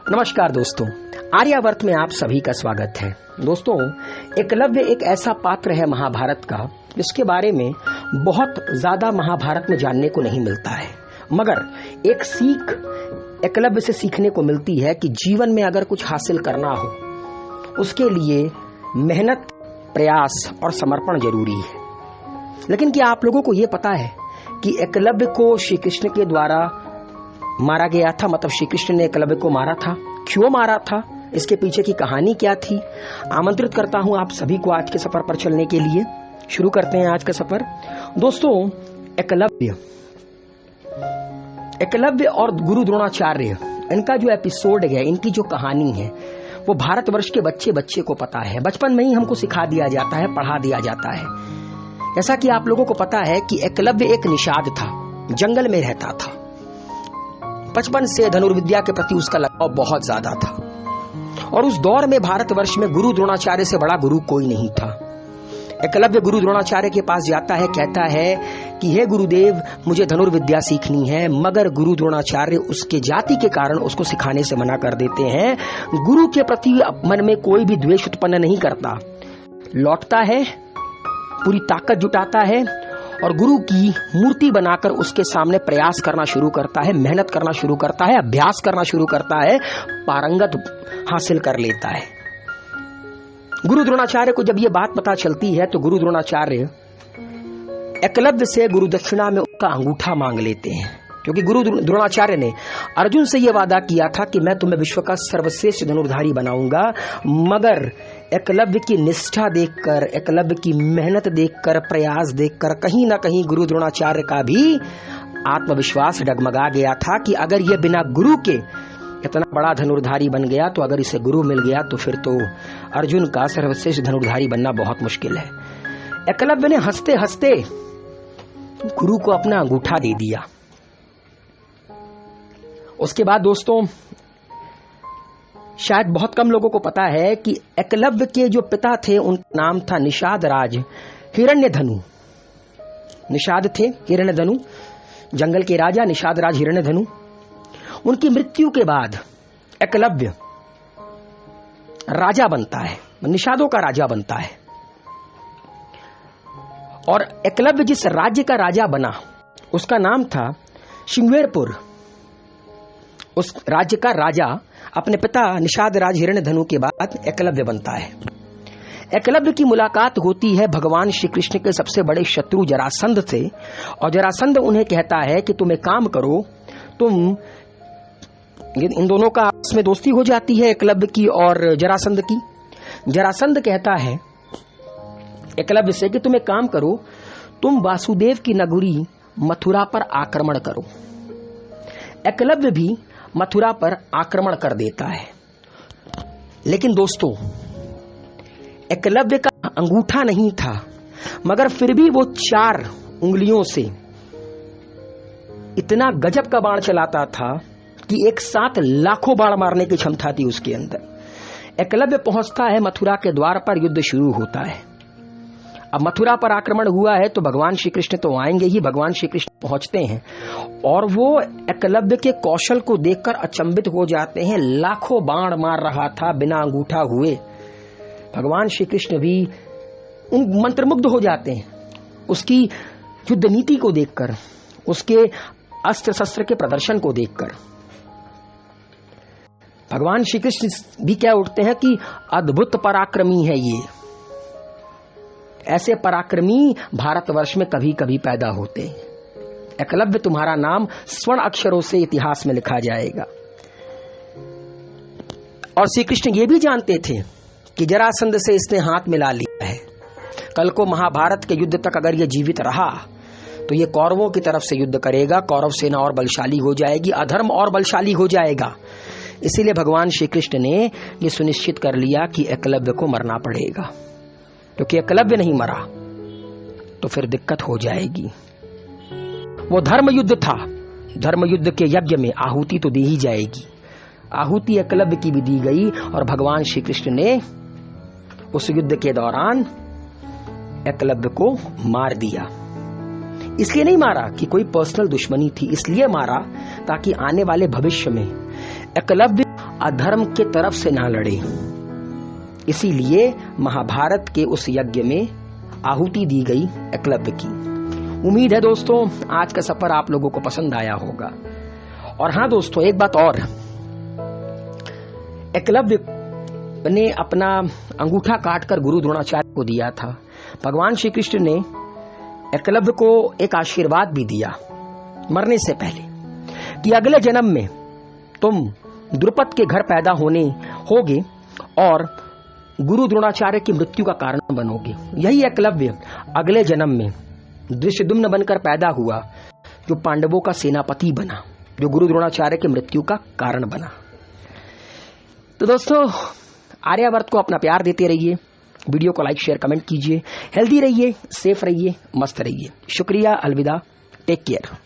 नमस्कार दोस्तों, आर्यावर्त में आप सभी का स्वागत है। दोस्तों, एकलव्य एक ऐसा पात्र है महाभारत का जिसके बारे में बहुत ज्यादा महाभारत में जानने को नहीं मिलता है, मगर एक सीख एकलव्य से सीखने को मिलती है कि जीवन में अगर कुछ हासिल करना हो उसके लिए मेहनत, प्रयास और समर्पण जरूरी है। लेकिन क्या आप लोगों को यह पता है कि एकलव्य को श्री कृष्ण के द्वारा मारा गया था? मतलब श्री कृष्ण ने एकलव्य को मारा था। क्यों मारा था, इसके पीछे की कहानी क्या थी? आमंत्रित करता हूं आप सभी को आज के सफर पर चलने के लिए। शुरू करते हैं आज का सफर। दोस्तों, एकलव्य और गुरु द्रोणाचार्य, इनका जो एपिसोड है, इनकी जो कहानी है, वो भारतवर्ष के बच्चे बच्चे को पता है। बचपन में ही हमको सिखा दिया जाता है, पढ़ा दिया जाता है। जैसा कि आप लोगों को पता है कि एकलव्य एक निषाद था, जंगल में रहता था। बचपन से धनुर्विद्या के प्रति उसका लगाव बहुत ज्यादा था और उस दौर में भारतवर्ष में गुरु द्रोणाचार्य से बड़ा गुरु कोई नहीं था। एकलव्य गुरु द्रोणाचार्य के पास जाता है, कहता है कि हे गुरुदेव, मुझे धनुर्विद्या सीखनी है, मगर गुरु द्रोणाचार्य उसके जाति के कारण उसको सिखाने से मना कर देते हैं। गुरु के प्रति मन में कोई भी द्वेष उत्पन्न नहीं करता, लौटता है, पूरी ताकत जुटाता है और गुरु की मूर्ति बनाकर उसके सामने प्रयास करना शुरू करता है, मेहनत करना शुरू करता है, अभ्यास करना शुरू करता है, पारंगत हासिल कर लेता है। गुरु द्रोणाचार्य को जब ये बात पता चलती है तो गुरु द्रोणाचार्य एकलव्य से गुरु दक्षिणा में उसका अंगूठा मांग लेते हैं, क्योंकि गुरु द्रोणाचार्य ने अर्जुन से यह वादा किया था कि मैं तुम्हें विश्व का सर्वश्रेष्ठ धनुर्धारी बनाऊंगा। मगर एकलव्य की निष्ठा देखकर, एकलव्य की मेहनत देखकर, प्रयास देखकर कहीं ना कहीं गुरु द्रोणाचार्य का भी आत्मविश्वास डगमगा गया था कि अगर यह बिना गुरु के इतना बड़ा धनुर्धारी बन गया तो अगर इसे गुरु मिल गया तो फिर तो अर्जुन का सर्वश्रेष्ठ धनुर्धारी बनना बहुत मुश्किल है। एकलव्य ने हंसते हंसते गुरु को अपना अंगूठा दे दिया। उसके बाद दोस्तों, शायद बहुत कम लोगों को पता है कि एकलव्य के जो पिता थे उनका नाम था निषाद राज हिरण्यधनु। निषाद थे हिरण्यधनु, जंगल के राजा निषाद राज हिरण्यधनु। उनकी मृत्यु के बाद एकलव्य राजा बनता है, निषादों का राजा बनता है। और एकलव्य जिस राज्य का राजा बना उसका नाम था श्रृंगवेरपुर। उस राज्य का राजा अपने पिता निषाद राज हिरण्यधनु के बाद एकलव्य बनता है। एकलव्य की मुलाकात होती है भगवान श्री कृष्ण के सबसे बड़े शत्रु जरासंध से, और जरासंध उन्हें कहता है कि तुम एक काम करो, तुम, इन दोनों का आपस में दोस्ती हो जाती है, एकलव्य की और जरासंध की। जरासंध कहता है एकलव्य से कि तुम एक काम करो, तुम वासुदेव की नगरी मथुरा पर आक्रमण करो। एकलव्य भी मथुरा पर आक्रमण कर देता है। लेकिन दोस्तों, एकलव्य का अंगूठा नहीं था, मगर फिर भी वो 4 उंगलियों से इतना गजब का बाण चलाता था कि एक साथ लाखों बाण मारने की क्षमता थी उसके अंदर। एकलव्य पहुंचता है मथुरा के द्वार पर, युद्ध शुरू होता है। अब मथुरा पर आक्रमण हुआ है तो भगवान श्री कृष्ण तो आएंगे ही। भगवान श्री कृष्ण पहुंचते हैं और वो एकलव्य के कौशल को देखकर अचंभित हो जाते हैं। लाखों बाण मार रहा था बिना अंगूठा हुए। भगवान श्री कृष्ण भी उन मंत्रमुग्ध हो जाते हैं उसकी युद्ध नीति को देखकर, उसके अस्त्र शस्त्र के प्रदर्शन को देखकर। भगवान श्री कृष्ण भी क्या उठते हैं कि अद्भुत पराक्रमी है ये। ऐसे पराक्रमी भारतवर्ष में कभी कभी पैदा होते हैं। एकलव्य, तुम्हारा नाम स्वर्ण अक्षरों से इतिहास में लिखा जाएगा। और श्री कृष्ण ये भी जानते थे कि जरासंध से इसने हाथ मिला लिया है। कल को महाभारत के युद्ध तक अगर ये जीवित रहा तो ये कौरवों की तरफ से युद्ध करेगा, कौरव सेना और बलशाली हो जाएगी, अधर्म और बलशाली हो जाएगा। इसीलिए भगवान श्री कृष्ण ने ये सुनिश्चित कर लिया कि एकलव्य को मरना पड़ेगा, क्योंकि एकलव्य नहीं मरा तो फिर दिक्कत हो जाएगी। वो धर्म युद्ध था, धर्म युद्ध के यज्ञ में आहुति तो दी ही जाएगी। आहुति एकलव्य की भी दी गई और भगवान श्री कृष्ण ने उस युद्ध के दौरान एकलव्य को मार दिया। इसलिए नहीं मारा कि कोई पर्सनल दुश्मनी थी, इसलिए मारा ताकि आने वाले भविष्य में एकलव्य अधर्म के तरफ से ना लड़े, इसीलिए महाभारत के उस यज्ञ में आहुति दी गई एकलव्य की। उम्मीद है दोस्तों आज का सफर आप लोगों को पसंद आया होगा। और हाँ दोस्तों, एक बात और, एकलव्य ने अपना अंगूठा काटकर गुरु द्रोणाचार्य को दिया था। भगवान श्री कृष्ण ने एकलव्य को एक आशीर्वाद भी दिया मरने से पहले कि अगले जन्म में तुम द्रुपद के घर पैदा होगे और गुरु द्रोणाचार्य की मृत्यु का कारण बनोगे। यही एकलव्य अगले जन्म में दृष्टद्युम्न बनकर पैदा हुआ, जो पांडवों का सेनापति बना, जो गुरु द्रोणाचार्य की मृत्यु का कारण बना। तो दोस्तों, आर्यावर्त को अपना प्यार देते रहिए, वीडियो को लाइक शेयर कमेंट कीजिए, हेल्दी रहिए, सेफ रहिए, मस्त रहिए। शुक्रिया, अलविदा, टेक केयर।